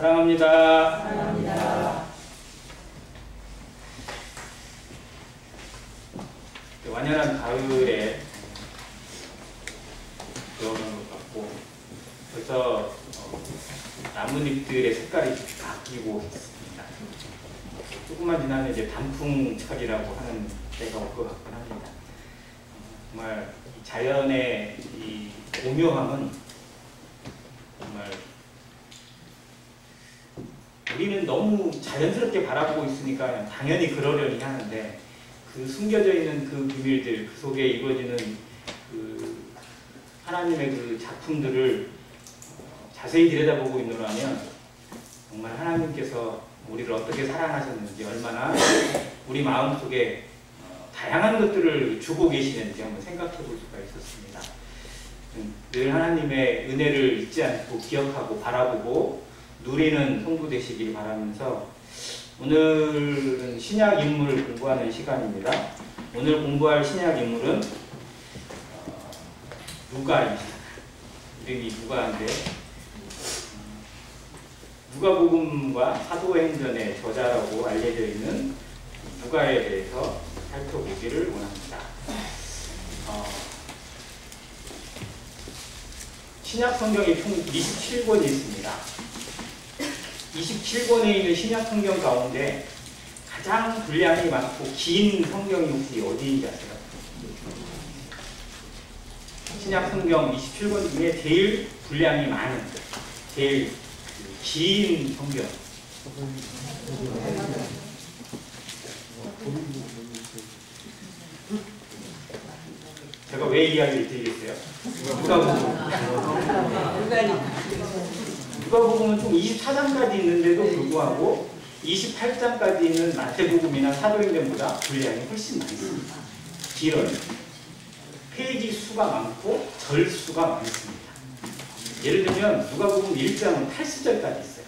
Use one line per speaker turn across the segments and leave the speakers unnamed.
사랑합니다.
사랑합니다.
완연한 가을에 들어오는 것 같고 벌써 나뭇잎들의 색깔이 바뀌고 있습니다. 조금만 지나면 이제 단풍철이라고 하는 때가 올 것 같긴 합니다. 정말 자연의 이 오묘함은 정말 우리는 너무 자연스럽게 바라보고 있으니까 당연히 그러려니 하는데 그 숨겨져 있는 그 비밀들, 그 속에 이루어지는 그 하나님의 그 작품들을 자세히 들여다보고 있노라면 정말 하나님께서 우리를 어떻게 사랑하셨는지, 얼마나 우리 마음속에 다양한 것들을 주고 계시는지 한번 생각해 볼 수가 있었습니다. 늘 하나님의 은혜를 잊지 않고 기억하고 바라보고 누리는 성도 되시길 바라면서 오늘은 신약 인물을 공부하는 시간입니다. 오늘 공부할 신약 인물은 누가입니다. 이름이 누가인데 누가복음과 사도행전의 저자라고 알려져 있는 누가에 대해서 살펴보기를 원합니다. 신약 성경이 총 27권이 있습니다. 27권에 있는 신약 성경 가운데 가장 분량이 많고 긴 성경이 혹시 어디인지 아세요? 신약 성경 27권 중에 제일 분량이 많은, 제일 긴 성경. 제가 왜 이야기를 드리겠어요? 누가복음은 총 24장까지 있는데도 불구하고 28장까지 있는 마태복음이나 사도행전보다 분량이 훨씬 많습니다. 길어요. 페이지 수가 많고 절 수가 많습니다. 예를 들면 누가복음 1장은 80절까지 있어요.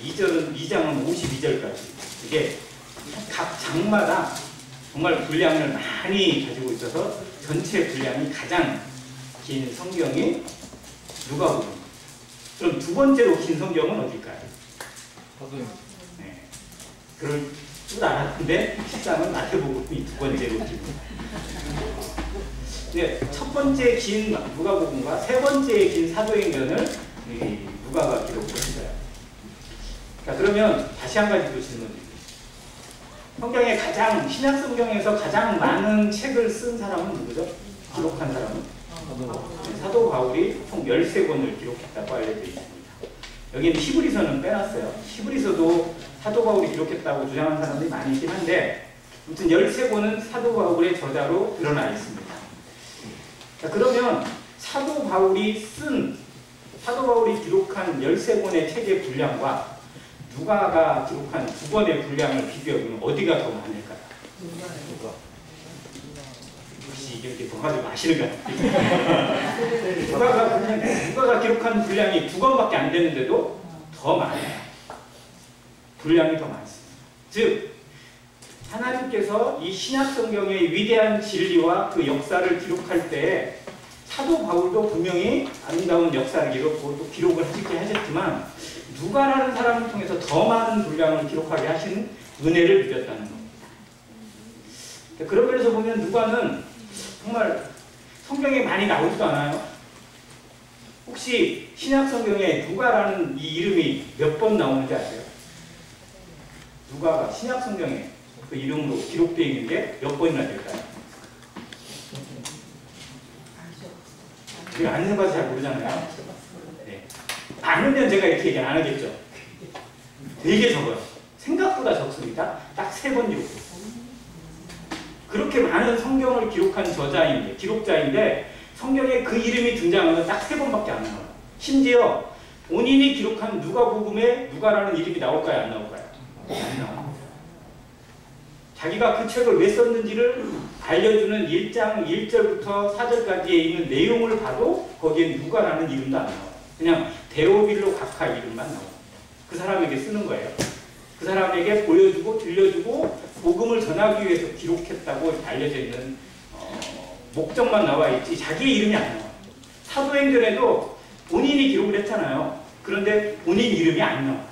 2장은 52절까지. 이게 각 장마다 정말 분량을 많이 가지고 있어서 전체 분량이 가장 긴 성경이 누가복음. 그럼 두 번째로 긴 성경은 어딜까요? 네. 그럴 줄 알았는데 실상은 마태복음이 두 번째로 깁니다. 네, 첫 번째 긴 누가복음과 세 번째 긴 사도행전을 누가가 기록을 했어요. 자, 그러면 다시 한 가지 또 질문 드릴게요. 성경에 신약 성경에서 가장 많은 책을 쓴 사람은 누구죠? 기록한 사람은? 사도 바울이 총 13권을 기록했다고 알려져 있습니다. 여기는 히브리서는 빼놨어요. 히브리서도 사도 바울이 기록했다고 주장하는 사람들이 많이 있긴 한데 아무튼 13권은 사도 바울의 저자로 드러나 있습니다. 자, 그러면 사도 바울이 기록한 13권의 책의 분량과 누가가 기록한 2권의 분량을 비교해보면 어디가 더 많을까요? 혹시 이렇게 동화를 아시는 것 같아요. 누가가 기록한 분량이 2권밖에 안 되는데도 더 많아요. 분량이 더 많습니다. 즉 하나님께서 이 신약 성경의 위대한 진리와 그 역사를 기록할 때 사도 바울도 분명히 아름다운 역사를 기록하고 또 기록을 하시게 하셨지만 누가라는 사람을 통해서 더 많은 분량을 기록하게 하신 은혜를 누렸다는 겁니다. 그런 면에서 보면 누가는 정말 성경에 많이 나오지도 않아요. 혹시 신약 성경에 누가라는 이 이름이 몇 번 나오는지 아세요? 누가가 신약 성경에 그 이름으로 기록되어 있는 게 몇 번이나 될까요? 제가 안 해봐서 잘 모르잖아요. 네. 아니면 제가 이렇게 얘기 안 하겠죠. 되게 적어요. 생각보다 적습니다. 딱 3번 기록해요. 그렇게 많은 성경을 기록한 기록자인데 성경에 그 이름이 등장하면 딱 3번밖에 안 나와요. 심지어 본인이 기록한 누가복음에 누가라는 이름이 나올까요? 안 나올까요? 안 나와요. 자기가 그 책을 왜 썼는지를 알려주는 1장 1절부터 4절까지에 있는 내용을 봐도 거기에 누가라는 이름도 안 나와요. 그냥 데오빌로 각하 이름만 나와요. 그 사람에게 쓰는 거예요. 그 사람에게 보여주고 들려주고 복음을 전하기 위해서 기록했다고 알려져 있는 목적만 나와 있지 자기의 이름이 안 나와요. 사도행전에도 본인이 기록을 했잖아요. 그런데 본인 이름이 안 나와요.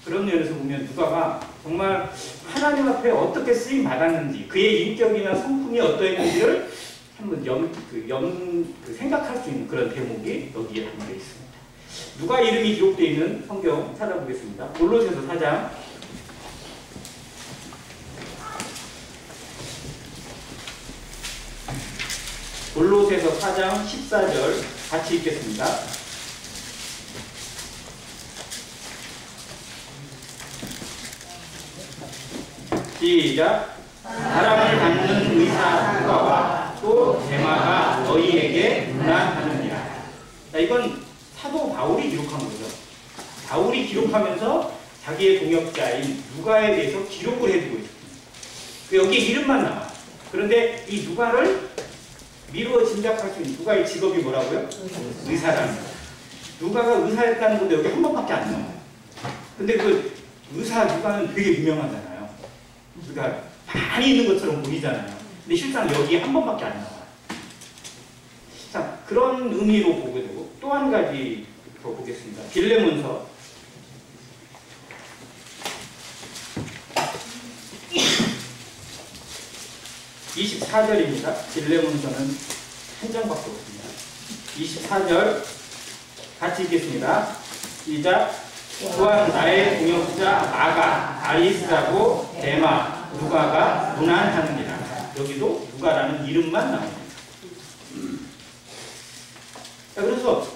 그런 면에서 보면 누가가 정말 하나님 앞에 어떻게 쓰임 받았는지, 그의 인격이나 성품이 어떠했는지를 한번 생각할 수 있는 그런 대목이 여기에 담겨 있습니다. 누가 이름이 기록되어 있는 성경 찾아보겠습니다. 골로새서 4장 14절 같이 읽겠습니다. 시작. 사랑을 받는 의사 누가와 또 데마가 너희에게 문안하느니라. 자, 이건 사도 바울이 기록한 거죠. 바울이 기록하면서 자기의 동역자인 누가에 대해서 기록을 해두고 있습니다. 여기에 이름만 나와요. 그런데 이 누가를 미루어 짐작할 수 있는 누가의 직업이 뭐라고요? 의사랍니다. 누가가 의사였다는 건데 여기 한 번밖에 안 나와요. 근데 그 의사 누가는 되게 유명하잖아요. 그러니까 많이 있는 것처럼 보이잖아요. 근데 실상 여기에 한 번밖에 안 나와요. 자, 그런 의미로 보게 되고 또 한 가지 더 보겠습니다. 빌레몬서 24절입니다. 빌레몬서는 한 장밖에 없습니다. 24절 같이 읽겠습니다. 시작. 또한 나의 동역자 마가, 아리스라고 데마, 누가가 문안하느니라. 여기도 누가라는 이름만 나옵니다. 자, 그래서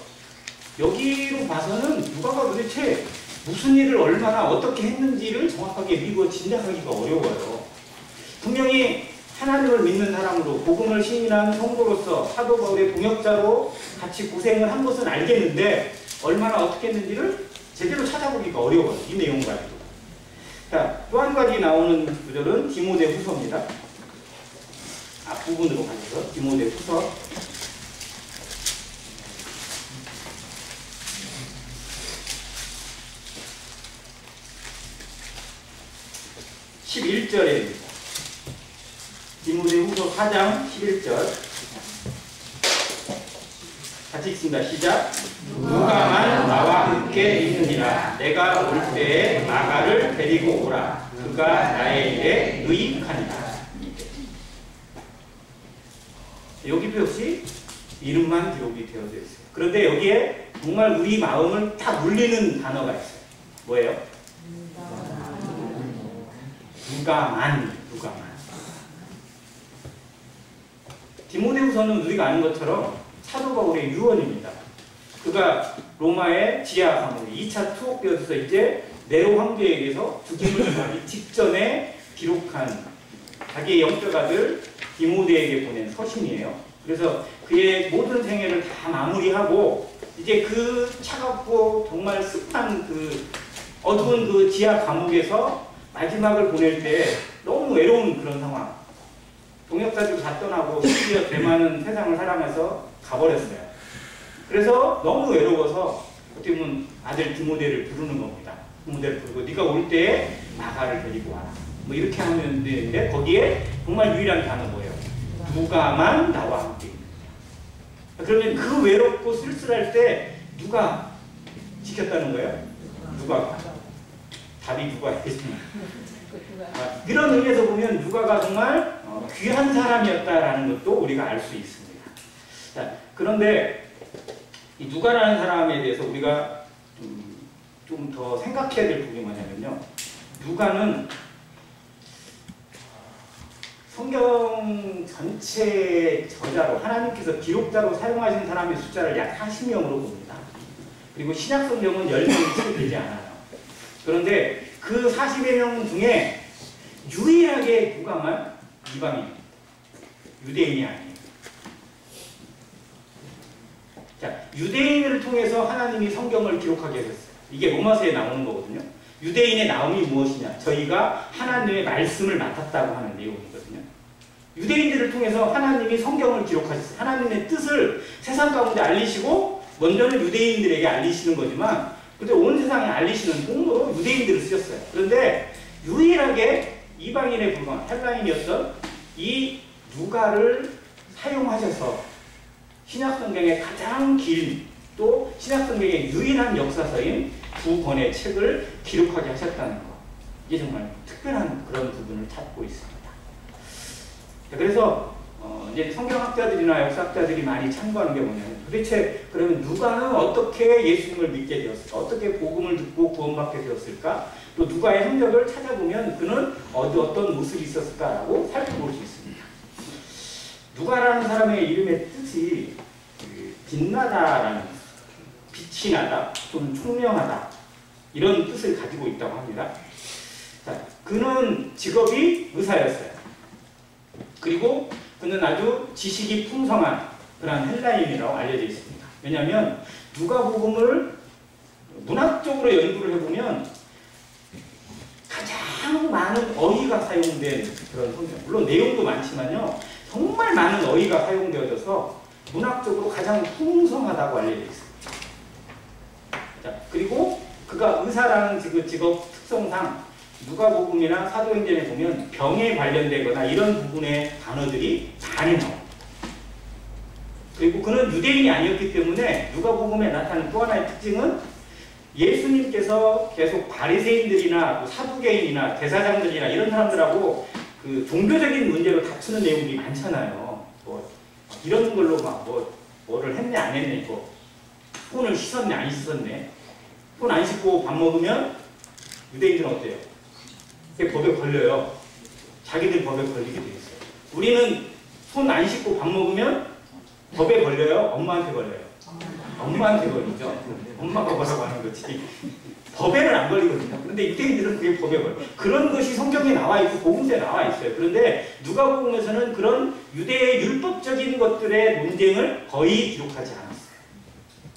여기로 봐서는 누가가 도대체 무슨 일을 얼마나 어떻게 했는지를 정확하게 미루어 짐작하기가 어려워요. 분명히 하나님을 믿는 사람으로 복음을 시인한 성도로서 사도 바울의 동역자로 같이 고생을 한 것은 알겠는데 얼마나 어떻게 했는지를 제대로 찾아보기가 어려워요. 이 내용 가지고. 자, 또 한 가지 나오는 구절은 디모데후서입니다. 앞부분으로 가셔서 디모데후서 11절입니다. 디모데후서 4장 11절 같이 읽습니다. 시작. 누가만 나와 함께 있느니라. 내가 올 때에 마가를 데리고 오라. 그가 나의 일에 유익하니라. 여기도 역시 이름만 기록이 되어져 있어요. 그런데 여기에 정말 우리 마음을 딱 울리는 단어가 있어요. 뭐예요? 누가만. 디모데후서는 우리가 아는 것처럼 사도 바울의 유언입니다. 그가 로마의 지하 감옥에 2차 투옥되어서 이제 네로 황제에 의해서 죽임을 당하기 직전에 기록한 자기의 영적 아들 디모데에게 보낸 서신이에요. 그래서 그의 모든 생애를 다 마무리하고 이제 그 차갑고 정말 습한 그 어두운 그 지하 감옥에서 마지막을 보낼 때 너무 외로운 그런 상황. 동역자들도 다 떠나고 심지어 대만은 세상을 사랑해서 가버렸어요. 그래서 너무 외로워서 어떻게 보면 아들 디모데를 부르는 겁니다. 디모데를 부르고 네가 올 때에 마가를 데리고 와라. 뭐 이렇게 하면 되는데 거기에 정말 유일한 단어 뭐예요? 누가만 나와 함께 있는 거예요. 그러면 그 외롭고 쓸쓸할 때 누가 지켰다는 거예요? 누가가. 답이 누가였겠습니다. 이런 의미에서 보면 누가가 정말 귀한 사람이었다라는 것도 우리가 알 수 있습니다. 자, 그런데 이 누가라는 사람에 대해서 우리가 좀 더 생각해야 될 부분이 뭐냐면요. 누가는 성경 전체 저자로 하나님께서 기록자로 사용하신 사람의 숫자를 약 40명으로 봅니다. 그리고 신약 성경은 10명이 채 되지 않아요. 그런데 그 40여 명 중에 유일하게 누가만 이방인입니다. 유대인이 아니에요. 자, 유대인을 통해서 하나님이 성경을 기록하게 했어요. 이게 로마서에 나오는 거거든요. 유대인의 나옴이 무엇이냐? 저희가 하나님의 말씀을 맡았다고 하는 내용이거든요. 유대인들을 통해서 하나님이 성경을 기록하셨어요. 하나님의 뜻을 세상 가운데 알리시고 먼저는 유대인들에게 알리시는 거지만 근데 온 세상에 알리시는 통로로 유대인들을 쓰셨어요. 그런데 유일하게 이방인에 불과한 헬라인이었던 이 누가를 사용하셔서 신약 성경의 가장 긴 또 신약성경의 유일한 역사서인 두 권의 책을 기록하게 하셨다는 것. 이게 정말 특별한 그런 부분을 찾고 있습니다. 그래서 이제 성경학자들이나 역사학자들이 많이 참고하는 게 뭐냐면 도대체 그러면 누가는 어떻게 예수님을 믿게 되었을까? 어떻게 복음을 듣고 구원받게 되었을까? 또 누가의 행적을 찾아보면 그는 어떤 모습이 있었을까라고 살펴볼 수 있습니다. 누가라는 사람의 이름의 뜻이 빛나다라는, 빛이 나다 또는 총명하다 이런 뜻을 가지고 있다고 합니다. 자, 그는 직업이 의사였어요. 그리고 그는 아주 지식이 풍성한 그런 헬라인이라고 알려져 있습니다. 왜냐하면 누가복음을 문학적으로 연구를 해보면 가장 많은 어휘가 사용된 그런 성경. 물론 내용도 많지만요. 정말 많은 어휘가 사용되어져서 문학적으로 가장 풍성하다고 알려져 있습니다. 자, 그리고 그가 의사라는 직업 특성상 누가복음이나 사도행전에 보면 병에 관련되거나 이런 부분의 단어들이 많이 나옵니다. 그리고 그는 유대인이 아니었기 때문에 누가복음에 나타나는 또 하나의 특징은 예수님께서 계속 바리새인들이나 사두개인이나 대사장들이나 이런 사람들하고 그 종교적인 문제로 다투는 내용들이 많잖아요. 뭐 이런 걸로 막 뭐를 했네 안 했네, 손을 씻었네 안 씻었네, 손 안 씻고 밥 먹으면 유대인들은 어때요? 그게 법에 걸려요. 자기들 법에 걸리게 돼 있어요. 우리는 손 안 씻고 밥 먹으면 법에 걸려요? 엄마한테 걸려요? 엄마한테 걸리죠. 엄마가 뭐라고 하는 거지. 법에는 안 걸리거든요. 그런데 유대인들은 그게 법에 걸려요. 그런 것이 성경에 나와 있고 복음서에 나와 있어요. 그런데 누가복음에서는 그런 유대의 율법적인 것들의 논쟁을 거의 기록하지 않았어요.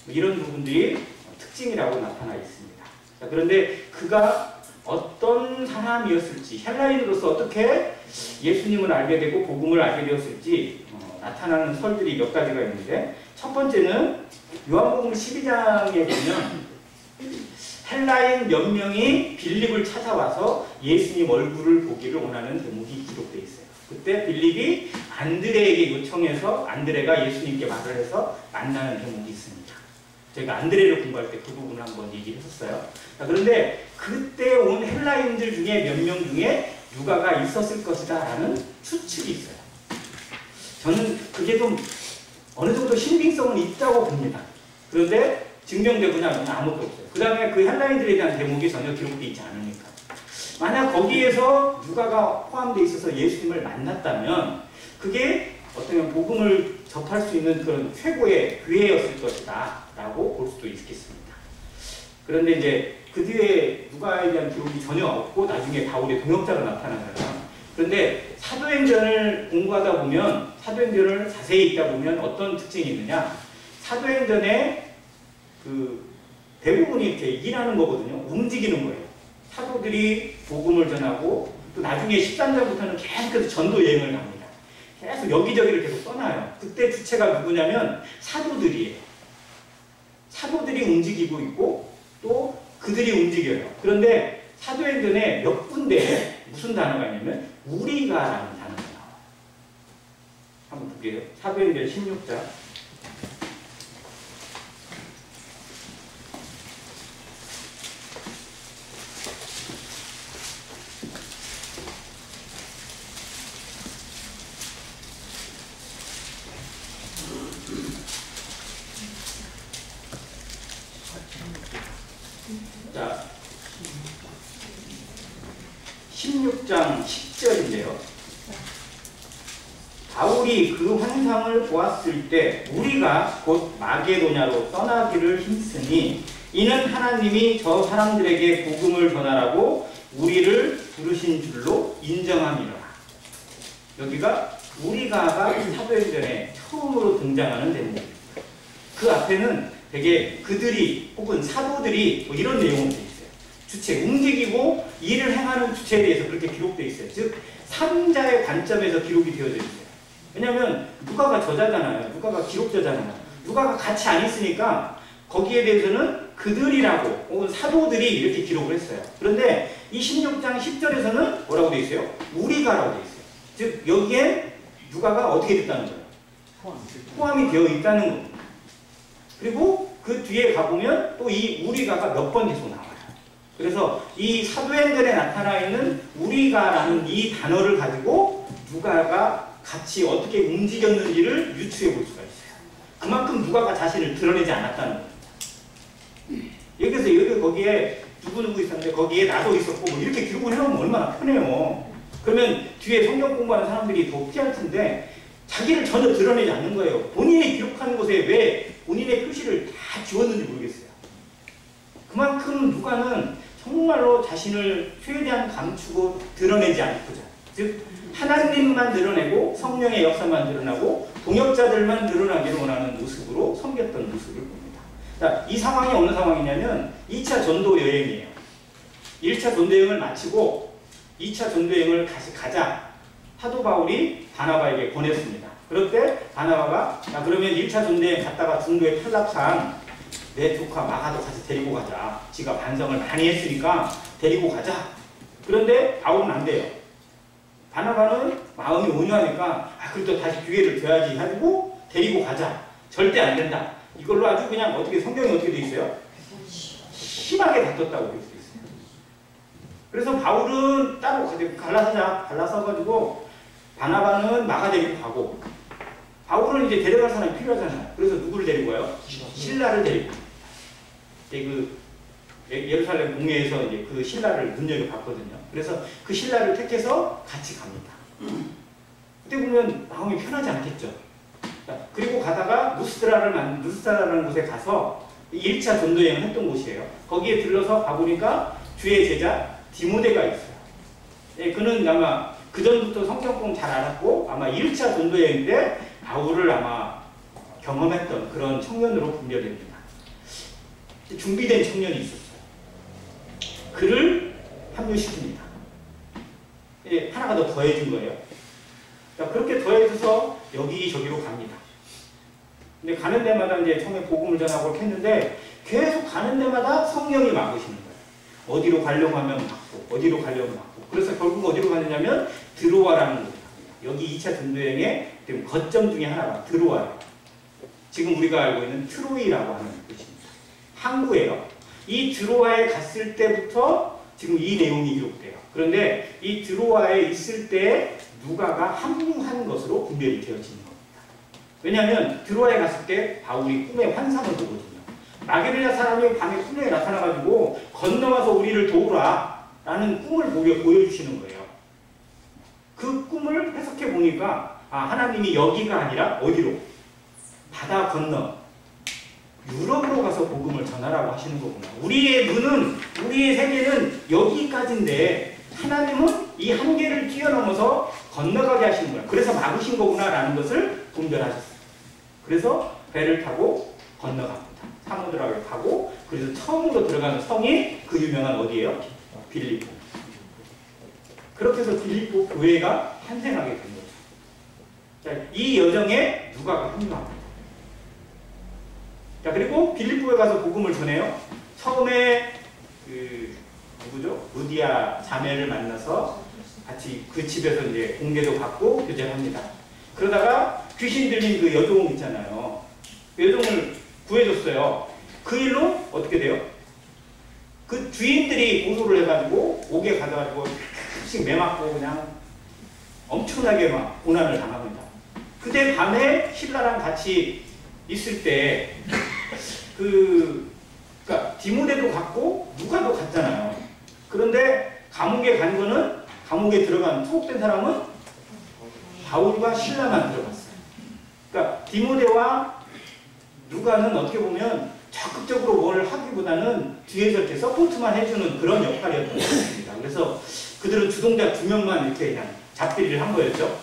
이런 부분들이 특징이라고 나타나 있습니다. 자, 그런데 그가 어떤 사람이었을지, 헬라인으로서 어떻게 예수님을 알게 되고 복음을 알게 되었을지 나타나는 설들이 몇 가지가 있는데, 첫 번째는 요한복음 12장에 보면 헬라인 몇 명이 빌립을 찾아와서 예수님 얼굴을 보기를 원하는 대목이 기록되어 있어요. 그때 빌립이 안드레에게 요청해서 안드레가 예수님께 말을 해서 만나는 대목이 있습니다. 저희가 안드레를 공부할 때 그 부분을 한번 얘기를 했었어요. 자, 그런데 그때 온 헬라인들 중에 몇 명 중에 누가가 있었을 것이다 라는 추측이 있어요. 저는 그게 좀 어느 정도 신빙성은 있다고 봅니다. 그런데 증명되거나 아무것도 없어요. 그 다음에 그 헬라인들에 대한 대목이 전혀 기록되어 있지 않으니까. 만약 거기에서 누가가 포함되어 있어서 예수님을 만났다면 그게 어떤 복음을 접할 수 있는 그런 최고의 기회였을 것이다 라고 볼 수도 있겠습니다. 그런데 이제 그 뒤에 누가에 대한 기록이 전혀 없고 나중에 바울의 동역자로 나타나잖아요. 그런데 사도행전을 공부하다 보면, 사도행전을 자세히 읽다 보면 어떤 특징이 있느냐, 사도행전에 그 대부분이 이렇게 일하는 거거든요. 움직이는 거예요. 사도들이 복음을 전하고 또 나중에 13장부터는 계속해서 전도 여행을 갑니다. 계속 여기저기를 계속 떠나요. 그때 주체가 누구냐면 사도들이에요. 사도들이 움직이고 있고 또 그들이 움직여요. 그런데 사도행전에 몇 군데에 무슨 단어가 있냐면 우리가라는 단어가 나와요. 한번 볼게요. 사도행전 16장. 자, 16장 10절인데요. 바울이 그 환상을 보았을 때 우리가 곧 마게도냐로 떠나기를 힘쓰니 이는 하나님이 저 사람들에게 복음을 전하라고 우리를 부르신 줄로 인정함이라. 여기가 우리가가 사도행전에 처음으로 등장하는 대목입니다. 그 앞에는 되게 그들이 혹은 사도들이 뭐 이런 내용으로 되어 있어요. 주체, 움직이고 일을 행하는 주체에 대해서 그렇게 기록되어 있어요. 즉 3자의 관점에서 기록이 되어져 있어요. 왜냐하면 누가가 저자잖아요. 누가가 기록자잖아요. 누가가 같이 안 있으니까 거기에 대해서는 그들이라고 혹은 사도들이 이렇게 기록을 했어요. 그런데 이 16장 10절에서는 뭐라고 되어 있어요? 우리가라고 되어 있어요. 즉 여기에 누가가 어떻게 됐다는 거예요? 포함이 되어 있다는 겁니다. 그리고 그 뒤에 가보면 또 이 우리가가 몇 번 계속 나와요. 그래서 이 사도행전에 나타나 있는 우리가라는 이 단어를 가지고 누가가 같이 어떻게 움직였는지를 유추해 볼 수가 있어요. 그만큼 누가가 자신을 드러내지 않았다는 겁니다. 여기서 여기 거기에 누구누구 있었는데 거기에 나도 있었고 뭐 이렇게 기록을 해놓으면 얼마나 편해요. 그러면 뒤에 성경 공부하는 사람들이 더 피할 텐데 자기를 전혀 드러내지 않는 거예요. 본인이 기록하는 곳에 왜 본인의 표시를 다 지웠는지 모르겠어요. 그만큼 누가는 정말로 자신을 최대한 감추고 드러내지 않고자, 즉 하나님만 드러내고 성령의 역사만 드러나고 동역자들만 드러나기를 원하는 모습으로 섬겼던 모습을 봅니다. 자, 이 상황이 어느 상황이냐면 2차 전도 여행이에요. 1차 전도 여행을 마치고 2차 전도 여행을 다시 가자 사도 바울이 바나바에게 권했습니다. 그럴 때 바나바가 야, 그러면 1차 전도 여행 갔다가 중도에 탈락한 내 조카 마가도 같이 데리고 가자. 지가 반성을 많이 했으니까 데리고 가자. 그런데 바울은 안 돼요. 바나바는 마음이 온유하니까 그래도 다시 기회를 줘야지 하고 데리고 가자. 절대 안 된다. 이걸로 아주 그냥 어떻게 성경이 어떻게 돼 있어요? 심하게 다퉜다고 볼 수 있어요. 그래서 바울은 따로 갈라서자. 갈라서가지고 바나바는 마가 데리고 가고 바울은 이제 데려갈 사람이 필요하잖아요. 그래서 누구를 데리고 가요? 신라를 데리고. 이제 그 예루살렘 공회에서 이제 그 신라를 눈여겨봤거든요. 그래서 그 신라를 택해서 같이 갑니다. 그때 보면 마음이 편하지 않겠죠. 그리고 가다가 루스드라라는 곳에 가서 1차 전도여행을 했던 곳이에요. 거기에 들러서 가보니까 주의 제자 디모데가 있어요. 예, 그는 아마 그 전부터 성경 공부 잘 알았고 아마 1차 전도여행 때 바울을 아마 경험했던 그런 청년으로 분별됩니다. 준비된 청년이 있었어요. 그를 합류시킵니다. 예, 하나가 더 더해진 거예요. 그렇게 더해져서 여기저기로 갑니다. 근데 가는 데마다 이제 처음에 복음을 전하고 이렇게 했는데 계속 가는 데마다 성령이 막으시는 거예요. 어디로 가려고 하면 막고, 어디로 가려고 막고. 그래서 결국 어디로 가느냐면 드로아라는 곳에 갑니다. 여기 2차 전도여행의 거점 중에 하나가 드로아예요. 지금 우리가 알고 있는 트로이라고 하는 곳입니다. 항구예요. 이 드로아에 갔을 때부터 지금 이 내용이 기록돼요. 그런데 이 드로아에 있을 때 누가가 합류한 것으로 분별이 되어지는 겁니다. 왜냐하면 드로아에 갔을 때 바울이 꿈에 환상을 보거든요. 마게도냐 사람이 밤에 꿈에 나타나가지고 건너와서 우리를 도우라 라는 꿈을 보여주시는 거예요. 그 꿈을 해석해 보니까 하나님이 여기가 아니라 어디로? 바다 건너 유럽으로 가서 복음을 전하라고 하시는 거구나. 우리의 눈은, 우리의 세계는 여기까지인데 하나님은 이 한계를 뛰어넘어서 건너가게 하시는 거야. 그래서 막으신 거구나 라는 것을 분별하셨어요. 그래서 배를 타고 건너갑니다. 사무드락을 가고 그래서 처음으로 들어가는 성이 그 유명한 어디예요? 빌립보. 그렇게 해서 빌립보 교회가 탄생하게 된 거죠. 자, 이 여정에 누가가 합류합니다. 자, 그리고 빌립보에 가서 복음을 전해요. 처음에 누구죠? 루디아 자매를 만나서 같이 그 집에서 이제 공개도 받고 교제를 합니다. 그러다가 귀신 들린 그 여종 있잖아요. 그 여종을 구해줬어요. 그 일로 어떻게 돼요? 그 주인들이 고소를 해가지고 옥에 가져가지고 씩 매맞고 그냥 엄청나게 막 고난을 당합니다. 그때 밤에 신라랑 같이 있을 때 그러니까 디모데도 갔고 누가도 갔잖아요. 그런데 감옥에 간 거는 감옥에 들어간 투옥된 사람은 바울과 신라만 들어갔어요. 그러니까 디모데와 누가는 어떻게 보면 적극적으로 뭘 하기보다는 뒤에서 이렇게 서포트만 해주는 그런 역할이었던 것 같습니다. 그래서 그들은 주동자 2명만 이렇게 그냥 잡기를 한 거였죠.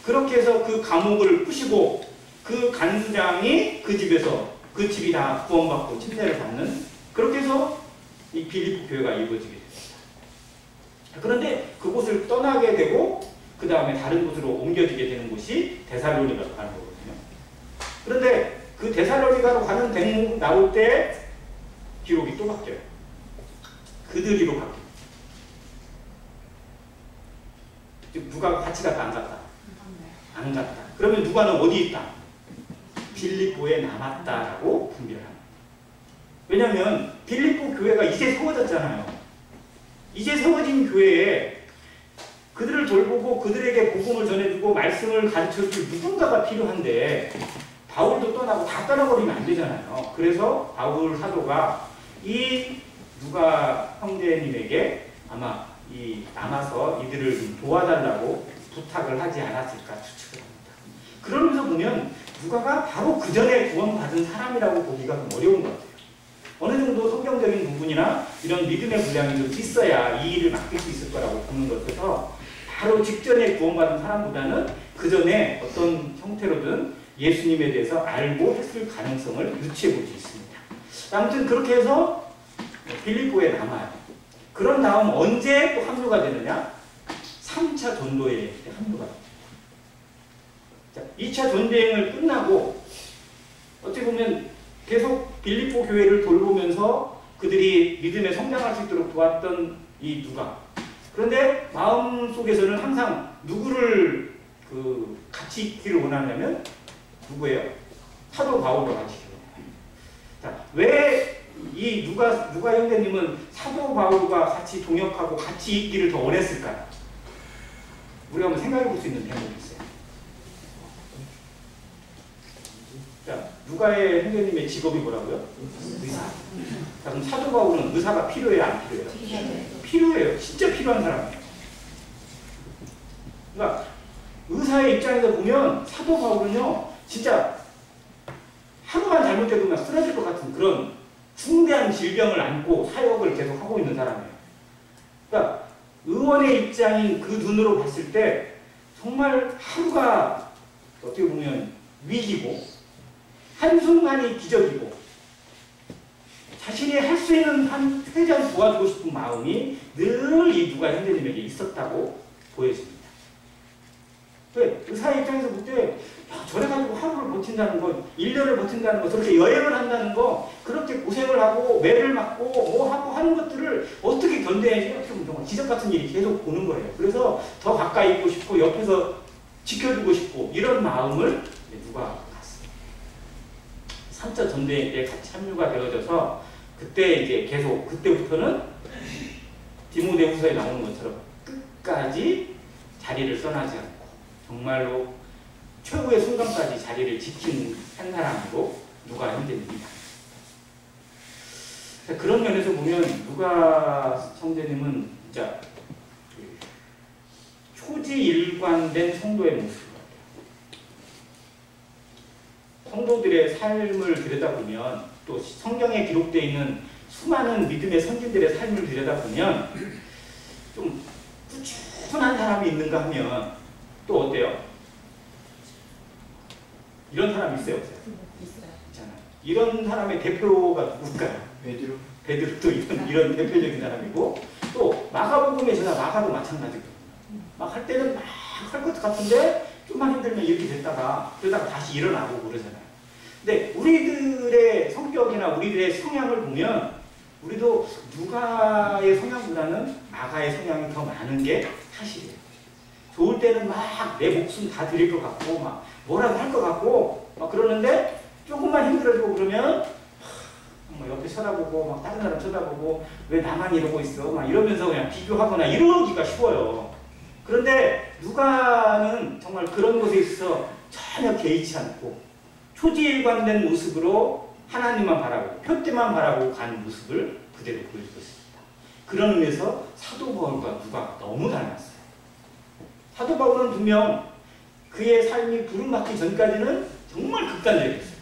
그렇게 해서 그 감옥을 부시고 그 간수장이 그 집에서 그 집이 다 구원받고 침례를 받는 그렇게 해서 이 빌립보 교회가 이루어지게 됐습니다. 그런데 그곳을 떠나게 되고 그 다음에 다른 곳으로 옮겨지게 되는 곳이 데살로니가로 가는 거거든요. 그런데 그 데살로니가로 가는 대목 나올 때 기록이 또 바뀌어요. 그들이로 바뀌어요. 누가 같이 갔다 안 갔다? 안 갔다. 그러면 누가는 어디 있다? 빌립보에 남았다라고 분별합니다. 왜냐하면 빌립보 교회가 이제 세워졌잖아요. 이제 세워진 교회에 그들을 돌보고 그들에게 복음을 전해주고 말씀을 가르쳐줄 누군가가 필요한데 바울도 떠나고 다 떠나버리면 안 되잖아요. 그래서 바울 사도가 이 누가 형제님에게 아마 남아서 이들을 좀 도와달라고 부탁을 하지 않았을까 추측을 합니다. 그러면서 보면 누가가 바로 그 전에 구원받은 사람이라고 보기가 좀 어려운 것 같아요. 어느 정도 성경적인 부분이나 이런 믿음의 분량이 좀 있어야 이 일을 맡길 수 있을 거라고 보는 것에서 바로 직전에 구원받은 사람보다는 그 전에 어떤 형태로든 예수님에 대해서 알고 했을 가능성을 유추해 볼 수 있습니다. 아무튼 그렇게 해서 빌립보에 남아요. 그런 다음 언제 또 합류가 되느냐? 3차 전도에 합류가 됩니다. 자, 2차 전쟁을 끝나고 어떻게 보면 계속 빌립보 교회를 돌보면서 그들이 믿음에 성장할 수 있도록 도왔던 이 누가. 그런데 마음속에서는 항상 누구를 같이 있기를 원하냐면 누구예요? 사도 바울과 같이 있기를 원해요. 자, 왜 이 누가 형제님은 사도 바울과 같이 동역하고 같이 있기를 더 원했을까요? 우리가 한번 생각해 볼 수 있는 대목이 있어요. 자, 누가의 형제님의 직업이 뭐라고요? 의사. 자, 그럼 사도 바울은 의사가 필요해요? 안 필요해요? 필요해요. 진짜 필요한 사람이에요. 그러니까 의사의 입장에서 보면 사도 바울은요, 진짜 하루만 잘못해도 막 쓰러질 것 같은 그런 중대한 질병을 안고 사역을 계속 하고 있는 사람이에요. 그러니까 의원의 입장인 그 눈으로 봤을 때 정말 하루가 어떻게 보면 위기고 한순간이 기적이고 자신이 할 수 있는 한 최대한 도와주고 싶은 마음이 늘 이 누가 형제님에게 있었다고 보여집니다. 왜? 의사의 입장에서 볼 때 저래 가지고 하루를 버틴다는 거, 1년을 버틴다는 거, 저렇게 여행을 한다는 거, 그렇게 고생을 하고 매를 맞고 뭐 하고 하는 것들을 어떻게 견뎌야지 정말 기적 같은 일이 계속 보는 거예요. 그래서 더 가까이 있고 싶고 옆에서 지켜주고 싶고 이런 마음을 누가 갖습니다. 3차 전쟁 때 같이 합류가 되어져서 그때 이제 계속 그때부터는 디모데후서에 나오는 것처럼 끝까지 자리를 떠나지 않고 정말로 최후의 순간까지 자리를 지킨 한 사람으로 누가 형제님입니다. 그런 면에서 보면 누가 형제님은 진짜 초지일관된 성도의 모습 같아요. 성도들의 삶을 들여다보면 또 성경에 기록되어 있는 수많은 믿음의 선진들의 삶을 들여다보면 좀 꾸준한 사람이 있는가 하면 또 어때요? 이런 사람이 있어요? 없어요? 있잖아요. 이런 사람의 대표가 누굴까요? 베드로도 이런 대표적인 사람이고 또 마가복음에 제가 마가도 마찬가지거든요. 막 할 때는 막 할 것 같은데 좀만 힘들면 이렇게 됐다가 그러다가 다시 일어나고 그러잖아요. 근데 우리들의 성격이나 우리들의 성향을 보면 우리도 누가의 성향보다는 마가의 성향이 더 많은 게 사실이에요. 좋을 때는 막 내 목숨 다 드릴 것 같고 막 뭐라도 할 것 같고 막 그러는데 조금만 힘들어지고 그러면 막 옆에 쳐다보고 막 다른 사람 쳐다보고 왜 나만 이러고 있어 막 이러면서 그냥 비교하거나 이러기가 쉬워요. 그런데 누가는 정말 그런 것에 있어서 전혀 개의치 않고 초지일관된 모습으로 하나님만 바라보고 표대만 바라보고 간 모습을 그대로 보여주고 있습니다. 그런 의미에서 사도 바울과 누가 너무 닮았어요. 사도 바울은 분명 그의 삶이 부름받기 전까지는 정말 극단적이었어요.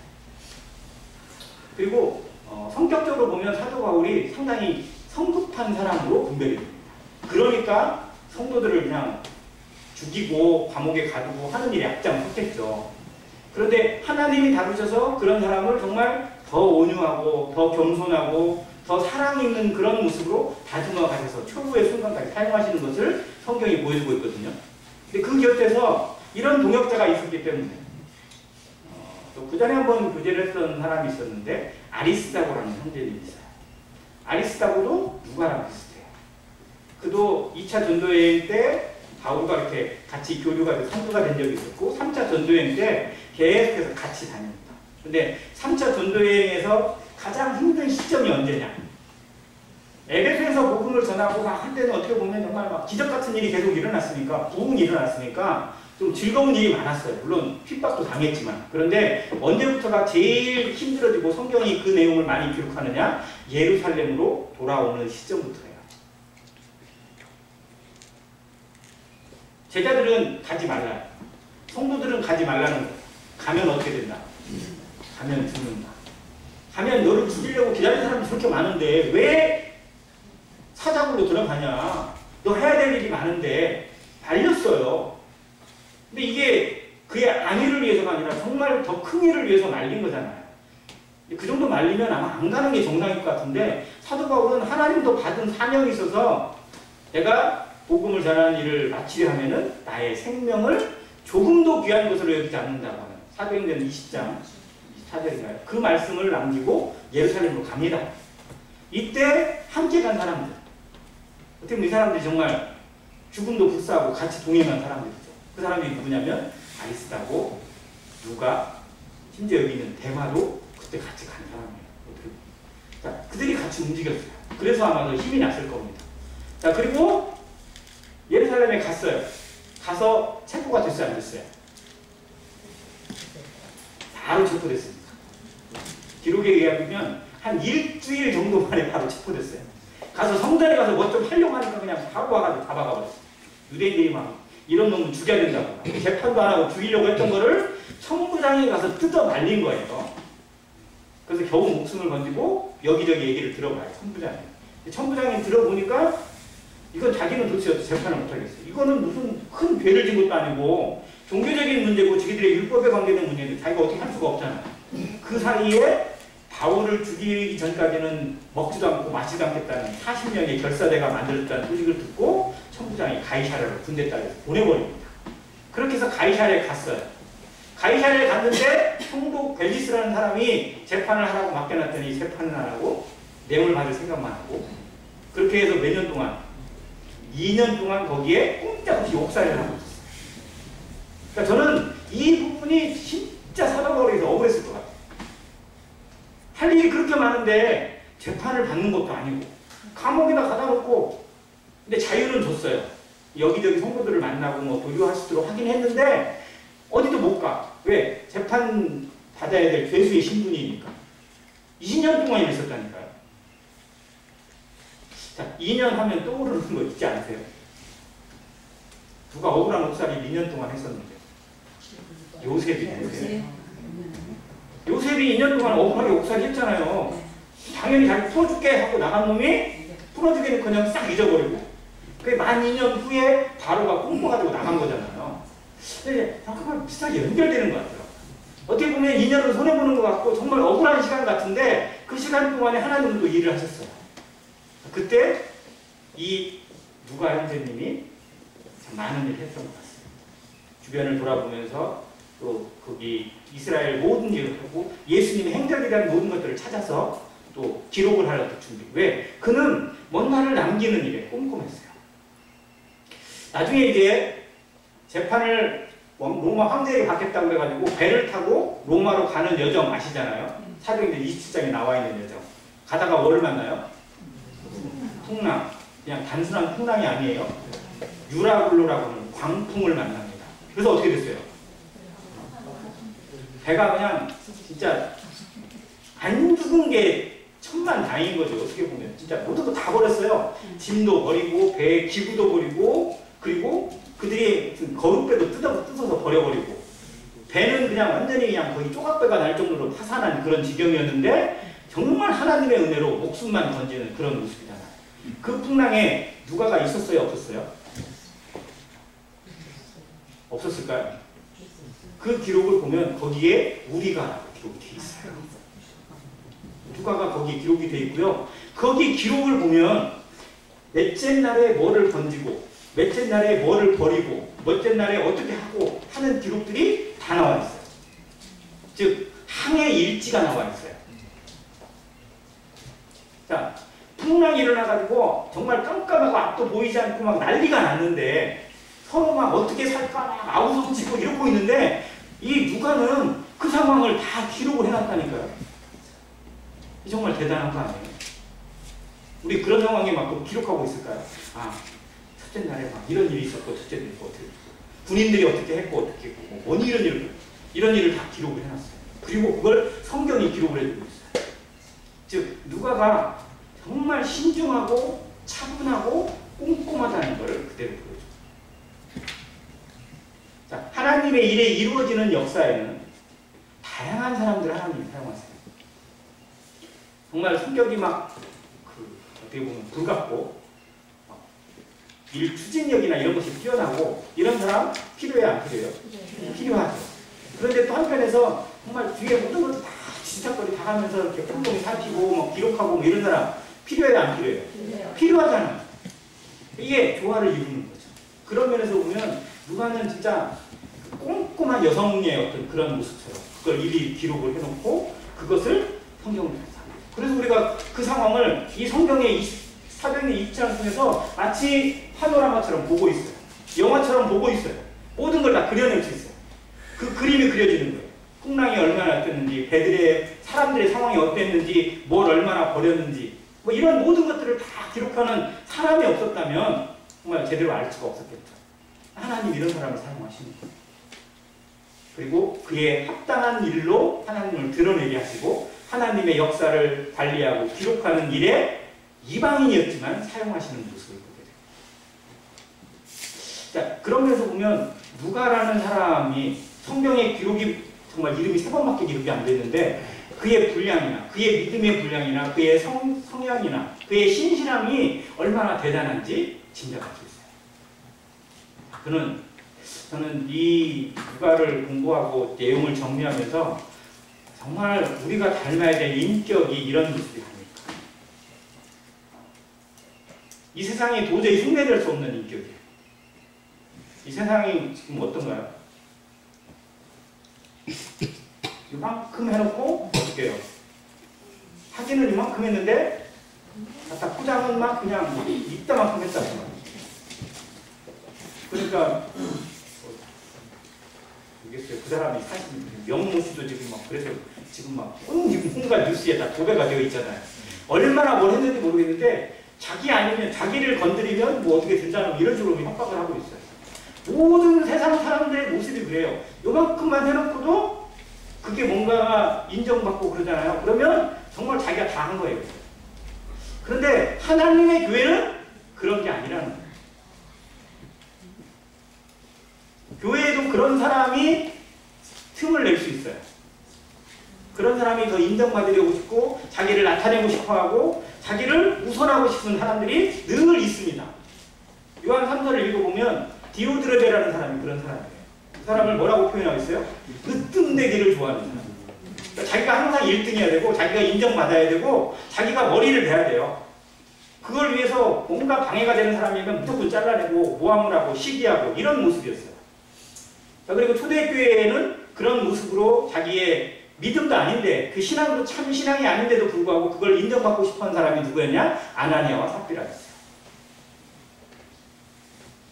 그리고 성격적으로 보면 사도 바울이 상당히 성급한 사람으로 분별이 됩니다. 그러니까 성도들을 그냥 죽이고 감옥에 가두고 하는 일에 앞장섰겠죠. 그런데 하나님이 다루셔서 그런 사람을 정말 더 온유하고 더 겸손하고 더 사랑 있는 그런 모습으로 다듬어 가셔서 최후의 순간까지 사용하시는 것을 성경이 보여주고 있거든요. 근데 그 곁에서 이런 동역자가 있었기 때문에 또 그 전에 한번 교제를 했던 사람이 있었는데 아리스다고라는 형제님이 있어요. 아리스다고도 누가랑 비슷해요. 그도 2차 전도여행 때 바울과 이렇게 같이 교류가 돼서 선교가 된 적이 있었고 3차 전도여행 때 계속해서 같이 다닙니다. 근데 3차 전도여행에서 가장 힘든 시점이 언제냐? 에베소에서 복음을 전하고 막 한때는 어떻게 보면 정말 막 기적 같은 일이 계속 일어났으니까, 부흥이 일어났으니까 좀 즐거운 일이 많았어요. 물론 핍박도 당했지만. 그런데 언제부터가 제일 힘들어지고 성경이 그 내용을 많이 기록하느냐? 예루살렘으로 돌아오는 시점부터예요. 제자들은 가지 말라. 성도들은 가지 말라는 거예요. 가면 어떻게 된다? 가면 죽는다. 가면 너를 죽이려고 기다리는 사람이 저렇게 많은데 왜 사자굴로 들어가냐? 너 해야 될 일이 많은데 말렸어요. 근데 이게 그의 안위를 위해서가 아니라 정말 더 큰 일을 위해서 말린 거잖아요. 그 정도 말리면 아마 안 가는 게 정상일 것 같은데 사도 바울은 하나님도 받은 사명이 있어서 내가 복음을 전하는 일을 마치려 하면은 나의 생명을 조금도 귀한 것으로 여기지 않는다고 하는 사도행전 20장 24절인가요? 그 말씀을 남기고 예루살렘으로 갑니다. 이때 함께 간 사람들, 어떻게 보면 이 사람들이 정말 죽음도 불사하고 같이 동행한 사람들이죠. 그 사람들이 누구냐면 아리스다고, 누가, 심지어 여기 있는 대마도 그때 같이 간 사람이에요. 자, 그들이 같이 움직였어요. 그래서 아마 더 힘이 났을 겁니다. 자, 그리고 예루살렘에 갔어요. 가서 체포가 됐어요, 안 됐어요? 바로 체포됐습니다. 기록에 의하면 한 일주일 정도 만에 바로 체포됐어요. 가서 성전에 가서 뭐 좀 하려고 하니까 그냥 바로 와가지고 다 박아버렸어요. 유대인들이 막 이런 놈은 죽여야 된다고. 재판도 안 하고 죽이려고 했던 거를 청부장에 가서 뜯어 말린 거예요. 그래서 겨우 목숨을 건지고 여기저기 얘기를 들어봐요, 청부장이. 청부장이 들어보니까 이건 자기는 도대체 재판을 못하겠어요. 이거는 무슨 큰 죄를 진 것도 아니고 종교적인 문제고 자기들의 율법에 관계된 문제인데 자기가 어떻게 할 수가 없잖아요. 그 사이에 바울을 죽이기 전까지는 먹지도 않고 마시지도 않겠다는 40명의 결사대가 만들었다는 소식을 듣고 청부장이 가이사랴로 군대 따라서 보내버립니다. 그렇게 해서 가이사랴에 갔어요. 가이사랴에 갔는데 총독 벨리스라는 사람이 재판을 하라고 맡겨놨더니 재판은 안 하고 뇌물 받을 생각만 하고 그렇게 해서 몇 년 동안 2년 동안 거기에 꼼짝없이 옥살이를 하고 있었어요. 그러니까 저는 이 부분이 진짜 사도 바울에서 억울했을 것 같아요. 할 일이 그렇게 많은데 재판을 받는 것도 아니고 감옥에다 가다 놓고 근데 자유는 줬어요. 여기저기 성도들을 만나고 뭐 도주할 수 있도록 하긴 했는데 어디도 못 가. 왜? 재판 받아야 될 죄수의 신분이니까. 20년 동안 있었다니까요. 자, 2년 하면 떠오르는 거 있지 않으세요? 누가 억울한 옥살이 2년 동안 했었는데 요셉이 요셉이 2년 동안 억울하게 옥살이 했잖아요. 당연히 자기 풀어줄게 하고 나간 놈이 풀어주기는 그냥 싹 잊어버리고 그게 만 2년 후에 바로가 꿈꿔가지고 나간 거잖아요. 근데 잠깐만 비슷하게 연결되는 것 같아요. 어떻게 보면 2년을 손해보는 것 같고 정말 억울한 시간 같은데 그 시간 동안에 하나님은 또 일을 하셨어요. 그때 이 누가 형제님이 참 많은 일을 했던 것 같습니다. 주변을 돌아보면서 또 거기 이스라엘 모든 일을 하고 예수님의 행적에 대한 모든 것들을 찾아서 또 기록을 하려고 준비. 왜? 그는 먼 날을 남기는 일에 꼼꼼했어요. 나중에 이제 재판을 로마 황제에게 받겠다고 해가지고 배를 타고 로마로 가는 여정 아시잖아요. 사도행전 27장에 나와 있는 여정. 가다가 뭐를 만나요? 풍랑. 그냥 단순한 풍랑이 아니에요. 유라굴로라고 하는 광풍을 만납니다. 그래서 어떻게 됐어요? 배가 그냥 진짜 안 죽은 게 천만다행인 거죠. 어떻게 보면 진짜 모든 거 다 버렸어요. 짐도 버리고 배의 기구도 버리고 그리고 그들이 거룩배도 뜯어서 버려버리고 배는 그냥 완전히 그냥 거의 조각배가 날 정도로 파산한 그런 지경이었는데 정말 하나님의 은혜로 목숨만 던지는 그런 모습이잖아요. 그 풍랑에 누가가 있었어요? 없었어요? 없었을까요? 그 기록을 보면 거기에 우리가 기록이 되어 있어요. 누가가 거기에 기록이 되어 있고요. 거기 기록을 보면 넷째 날에 뭐를 던지고 넷째 날에 뭐를 버리고 몇째 날에 어떻게 하고 하는 기록들이 다 나와 있어요. 즉 항해 일지가 나와 있어요. 자, 풍랑이 일어나가지고 정말 깜깜하고 앞도 보이지 않고 막 난리가 났는데 서로 막 어떻게 살까 막 아우성치고 이러고 있는데 이 누가는 그 상황을 다 기록을 해놨다니까요. 정말 대단한 거 아니에요? 우리 그런 상황에 막 기록하고 있을까요? 아, 첫째 날에 막 이런 일이 있었고, 첫째 날에 어떻게 했고, 군인들이 어떻게 했고, 어떻게 했고, 뭐니 이런 일을 다 기록을 해놨어요. 그리고 그걸 성경이 기록을 해주고 있어요. 즉, 누가가 정말 신중하고 차분하고 꼼꼼하다는 것을 그대로 보여줘요. 자, 하나님의 일에 이루어지는 역사에는 다양한 사람들을 하나님이 사용하세요. 정말 성격이 막 어떻게 보면 불같고 일 추진력이나 이런 것이 뛰어나고 이런 사람 필요해요, 안 필요해요? 네. 필요하죠. 그런데 또 한편에서 정말 뒤에 모든 것도 다 지지작거리 다 하면서 이렇게 꼼꼼히 살피고 뭐 기록하고 뭐 이런 사람 필요해요, 안 필요해요? 네. 필요하잖아요. 이게 조화를 이루는 거죠. 그런 면에서 보면 누가는 진짜 꼼꼼한 여성의 어떤 그런 모습처럼 그걸 일일이 기록을 해놓고 그것을 성경을 통해서 합니다. 그래서 우리가 그 상황을 이 성경의 사병의 입장 중에서 마치 파노라마처럼 보고 있어요. 영화처럼 보고 있어요. 모든 걸 다 그려낼 수 있어요. 그 그림이 그려지는 거예요. 풍랑이 얼마나 뛰었는지, 사람들의 상황이 어땠는지, 뭘 얼마나 버렸는지, 뭐 이런 모든 것들을 다 기록하는 사람이 없었다면 정말 제대로 알 수가 없었겠죠. 하나님 이런 사람을 사용하시는 거예요. 그리고 그의 합당한 일로 하나님을 드러내게 하시고 하나님의 역사를 관리하고 기록하는 일에 이방인이었지만 사용하시는 모습을 보게 돼요. 자, 그런 면에서 보면 누가라는 사람이 성경의 기록이 정말 이름이 3번밖에 기록이 안 됐는데 그의 분량이나 그의 믿음의 분량이나 그의 성향이나 그의 신실함이 얼마나 대단한지 짐작할 수 있어요. 저는 이 누가를 공부하고 내용을 정리하면서 정말 우리가 닮아야 될 인격이 이런 모습이 아닐까. 이 세상에 도저히 흉내낼 수 없는 인격이에요. 이 세상이 지금 어떤가요? 이만큼 해놓고 어떻게 해요? 사진은 이만큼 했는데 갖다 포장은 막 그냥 이따만큼 했다고 말이에요. 그러니까 모르겠어요. 그 사람이 사실 명모 씨도 지금 막 그래서 지금 막 온갖 뉴스에 다 도배가 되어 있잖아요. 얼마나 뭘 했는지 모르겠는데 자기 아니면 자기를 건드리면 뭐 어떻게 된다는 이런 식으로 협박을 하고 있어요. 모든 세상 사람들의 모습이 그래요. 요만큼만 해놓고도 그게 뭔가 인정받고 그러잖아요. 그러면 정말 자기가 다 한 거예요. 그런데 하나님의 교회는 그런 게 아니라는 거예요. 교회에도 그런 사람이 틈을 낼 수 있어요. 그런 사람이 더 인정받으려고 싶고 자기를 나타내고 싶어하고 자기를 우선하고 싶은 사람들이 늘 있습니다. 요한 3서를 읽어보면 디오드레베라는 사람이 그런 사람이에요. 그 사람을 뭐라고 표현하고 있어요? 으뜸되기를 좋아하는 사람. 그러니까 자기가 항상 1등해야 되고 자기가 인정받아야 되고 자기가 머리를 베야 돼요. 그걸 위해서 뭔가 방해가 되는 사람이면 무조건 잘라내고 모함을 하고 시기하고 이런 모습이었어요. 자, 그리고 초대교회에는 그런 모습으로 자기의 믿음도 아닌데 그 신앙도 참 신앙이 아닌데도 불구하고 그걸 인정받고 싶어하는 사람이 누구였냐? 아나니아와 삽비라였어요.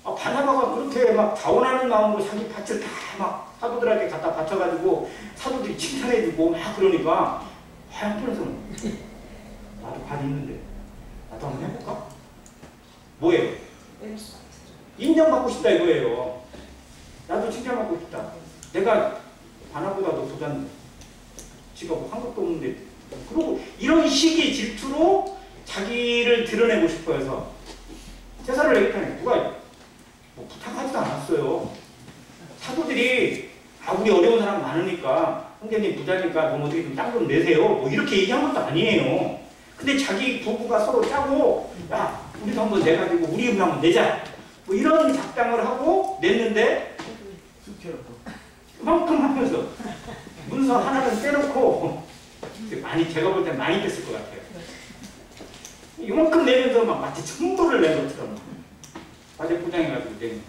바나바가 그렇게 막 자원하는 마음으로 자기 밭을 다 막 사도들에게 갖다 바쳐가지고 사도들이 칭찬해주고 막 그러니까 한편에서는 나도 밭 있는데 나도 한번 해볼까? 뭐예요? 인정받고 싶다 이거예요. 나도 칭찬받고 싶다. 내가 바나보다도 부자인데 지가 한국도 없는데 그러고 이런 식의 질투로 자기를 드러내고 싶어 해서 제사를 내겠다니 누가 뭐 부탁하지도 않았어요. 사도들이 우리 어려운 사람 많으니까 형제님 부자니까 뭐 어떻게 좀 짱 좀 내세요 뭐 이렇게 얘기한 것도 아니에요. 근데 자기 부부가 서로 짜고 야 우리도 한번 내가지고 우리 집을 한번 내자 뭐 이런 작당을 하고 냈는데 그만큼 하면서 문서 하나는 떼놓고 많이 제가 볼 땐 많이 뺐을 것 같아요. 이만큼 내면서 막 마치 천부를 낸 것처럼 바제 포장해가지고 내는.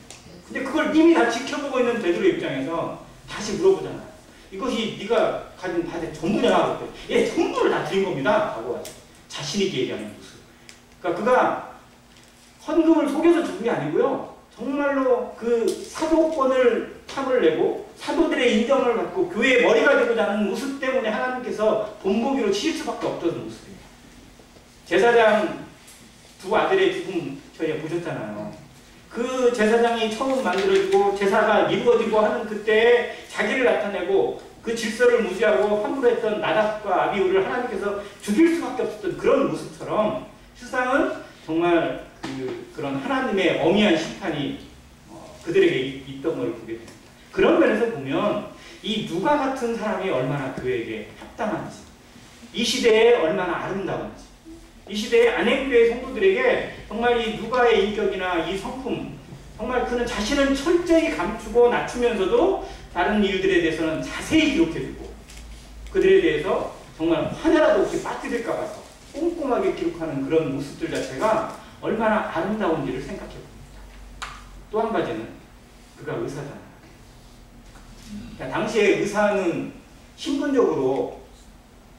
근데 그걸 이미 다 지켜보고 있는 베드로의 입장에서 다시 물어보잖아요. 이것이 네가 가진 바제 전부냐? 예, 전부를 다 드린 겁니다. 하고 자신 있게 얘기하는 모습. 그러니까 그가 헌금을 속여서 준 게 아니고요. 정말로 그 사도권을 탐을 내고 사도들의 인정을 받고 교회의 머리가 되고자 하는 모습 때문에 하나님께서 본보기로 치실 수밖에 없던 모습이에요. 제사장 두 아들의 죽음 저희가 보셨잖아요. 그 제사장이 처음 만들어지고 제사가 이루어지고 하는 그때에 자기를 나타내고 그 질서를 무시하고 함부로 했던 나답과 아비후를 하나님께서 죽일 수밖에 없었던 그런 모습처럼 세상은 정말 그런 하나님의 엄미한 심판이 그들에게 있던 걸 보게 됩니다. 그런 면에서 보면 이 누가 같은 사람이 얼마나 교회에게 합당한지, 이 시대에 얼마나 아름다운지, 이 시대의 안행교회 성도들에게 정말 이 누가의 인격이나 이 성품, 정말 그는 자신은 철저히 감추고 낮추면서도 다른 이들에 대해서는 자세히 기록해주고 그들에 대해서 정말 하나라도 없이 빠뜨릴까 봐서 꼼꼼하게 기록하는 그런 모습들 자체가 얼마나 아름다운지를 생각해 봅니다. 또 한 가지는 그가 의사잖아요. 그러니까 당시에 의사는 신분적으로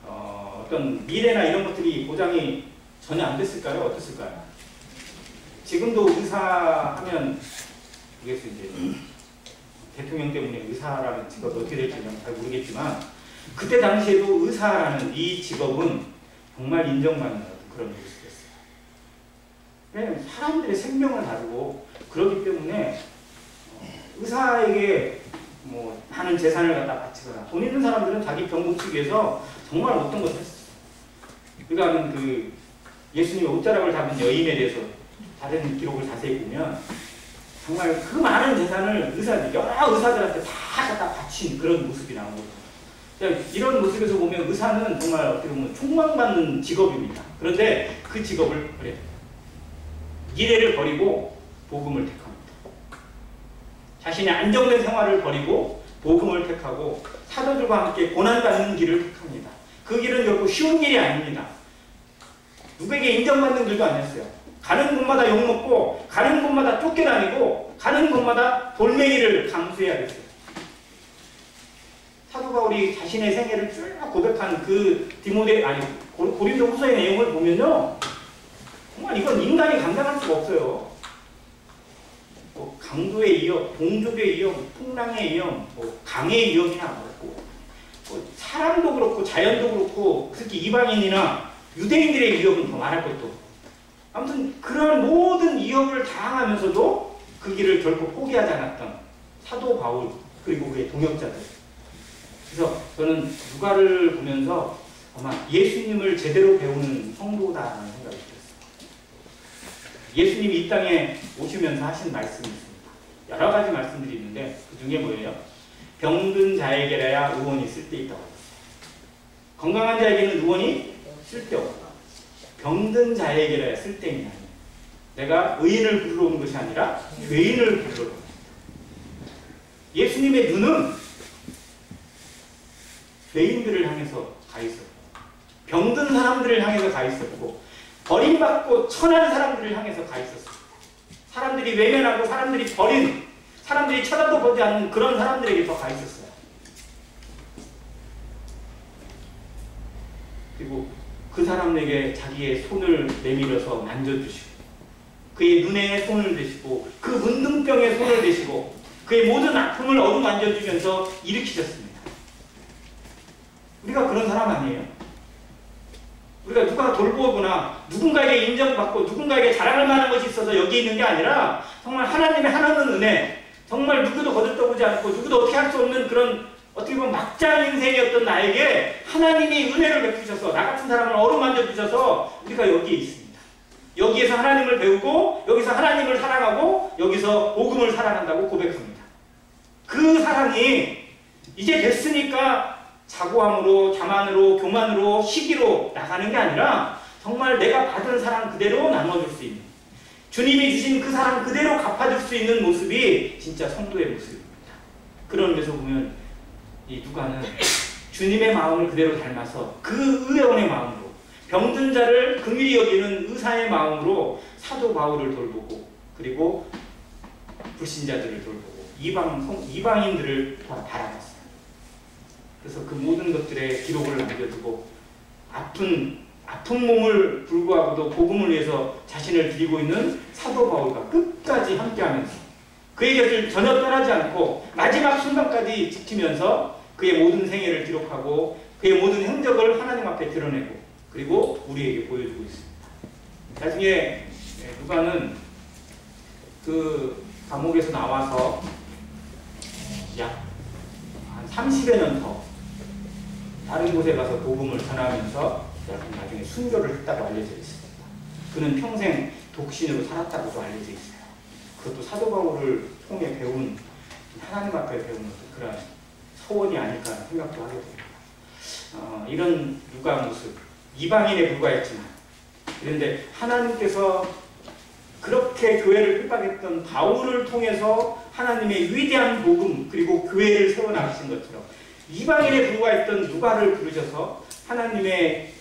어떤 미래나 이런 것들이 보장이 전혀 안 됐을까요? 어땠을까요? 지금도 의사하면 그게서 이제 대통령 때문에 의사라는 직업이 어떻게 될지는 잘 모르겠지만 그때 당시에도 의사라는 이 직업은 정말 인정받는 그런 모습이었어요. 왜냐하면 사람들의 생명을 다루고 그렇기 때문에 의사에게 뭐 많은 재산을 갖다 바치거나 돈 있는 사람들은 자기 병 고치기 위해서 정말 어떤 것을 했었어요. 그러니까 그 예수님의 옷자락을 잡은 여인에 대해서 다른 기록을 자세히 보면 정말 그 많은 재산을 여러 의사들한테 다 갖다 바친 그런 모습이 나온 거죠. 이런 모습에서 보면 의사는 정말 어떻게 보면 촉망받는 직업입니다. 그런데 그 직업을 버려요. 미래를 버리고 복음을 택합니다. 자신의 안정된 생활을 버리고 복음을 택하고 사도들과 함께 고난받는 길을 택합니다. 그 길은 결코 쉬운 길이 아닙니다. 누구에게 인정받는 길도 아니었어요. 가는 곳마다 욕먹고 가는 곳마다 쫓겨다니고 가는 곳마다 돌멩이를 감수해야 됐어요. 사도 바울이 자신의 생애를 쭉 고백한 그 고린도 후서의 내용을 보면요, 정말 이건 인간이 감당할 수가 없어요. 뭐 강도의 위협, 동족의 위협, 풍랑의 위협, 뭐 강의 위협이나 뭐 사람도 그렇고 자연도 그렇고 특히 이방인이나 유대인들의 위협은 더 말할 것도 없고, 아무튼 그런 모든 위협을 당하면서도 그 길을 결코 포기하지 않았던 사도 바울 그리고 그의 동역자들. 그래서 저는 누가를 보면서 아마 예수님을 제대로 배우는 성도다라는 생각이 들었어요. 예수님이 이 땅에 오시면서 하신 말씀이 있습니다. 여러 가지 말씀들이 있는데 그 중에 뭐예요? 병든 자에게라야 의원이 쓸데있다고 했어요. 건강한 자에게는 의원이 쓸데없다. 병든 자에게라야 쓸데있냐. 내가 의인을 부르러 온 것이 아니라 죄인을 부르러 온 것이다. 예수님의 눈은 죄인들을 향해서 가 있었고, 병든 사람들을 향해서 가 있었고, 버림받고 천한 사람들을 향해서 가 있었어요. 사람들이 외면하고 사람들이 버린, 사람들이 쳐다도 보지 않는 그런 사람들에게 더 가 있었어요. 그리고 그 사람에게 자기의 손을 내밀어서 만져주시고, 그의 눈에 손을 대시고, 그 문둥병에 손을 대시고, 그의 모든 아픔을 어루만져주면서 일으키셨습니다. 우리가 그런 사람 아니에요? 우리가 누가 돌보거나 누군가에게 인정받고 누군가에게 자랑할 만한 것이 있어서 여기 있는 게 아니라 정말 하나님의 하나는 은혜, 정말 누구도 거들떠보지 않고 누구도 어떻게 할 수 없는 그런 어떻게 보면 막장 인생이었던 나에게 하나님이 은혜를 베푸셔서 나 같은 사람을 어루만져 주셔서 우리가 여기에 있습니다. 여기에서 하나님을 배우고 여기서 하나님을 사랑하고 여기서 복음을 사랑한다고 고백합니다. 그 사랑이 이제 됐으니까 자고함으로, 자만으로, 교만으로, 시기로 나가는 게 아니라 정말 내가 받은 사랑 그대로 나눠줄 수 있는, 주님이 주신 그 사랑 그대로 갚아줄 수 있는 모습이 진짜 성도의 모습입니다. 그런 데서 보면 이 누가는 주님의 마음을 그대로 닮아서 그 의원의 마음으로, 병든 자를 긍휼히 여기는 의사의 마음으로 사도 바울을 돌보고, 그리고 불신자들을 돌보고 이방인들을 바라봤어요. 그래서 그 모든 것들의 기록을 남겨두고 아픈 몸을 불구하고도 복음을 위해서 자신을 드리고 있는 사도 바울과 끝까지 함께하면서 그의 곁을 전혀 떠나지 않고 마지막 순간까지 지키면서 그의 모든 생애를 기록하고 그의 모든 행적을 하나님 앞에 드러내고 그리고 우리에게 보여주고 있습니다. 나중에 누가는 그 감옥에서 나와서 약 한 30여 년 더 다른 곳에 가서 복음을 전하면서 나중에 순교를 했다고 알려져 있습니다. 그는 평생 독신으로 살았다고도 알려져 있어요. 그것도 사도 바울을 통해 배운 하나님 앞에 배운 그런 소원이 아닐까 생각도 하게 됩니다. 이런 누가 모습 이방인에 불과했지만 그런데 하나님께서 그렇게 교회를 핍박했던 바울을 통해서 하나님의 위대한 복음 그리고 교회를 세워나가신 것처럼 이방인에 불과했던 누가를 부르셔서 하나님의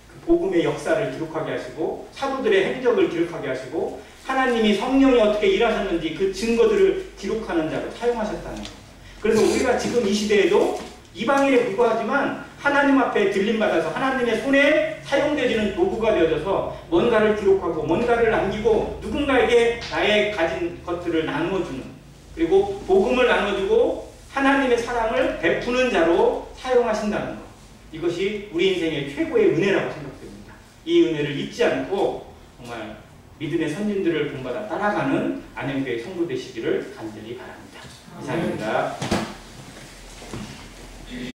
그 복음의 역사를 기록하게 하시고 사도들의 행적을 기록하게 하시고 하나님이 성령이 어떻게 일하셨는지 그 증거들을 기록하는 자로 사용하셨다는 거예요. 그래서 우리가 지금 이 시대에도 이방인에 불과하지만 하나님 앞에 들림받아서 하나님의 손에 사용되지는 도구가 되어져서 뭔가를 기록하고 뭔가를 남기고 누군가에게 나의 가진 것들을 나누어주는 그리고 복음을 나눠주고 하나님의 사랑을 베푸는 자로 사용하신다는 것. 이것이 우리 인생의 최고의 은혜라고 생각됩니다. 이 은혜를 잊지 않고 정말 믿음의 선진들을 본받아 따라가는 안양교회 성도 되시기를 간절히 바랍니다. 이상입니다.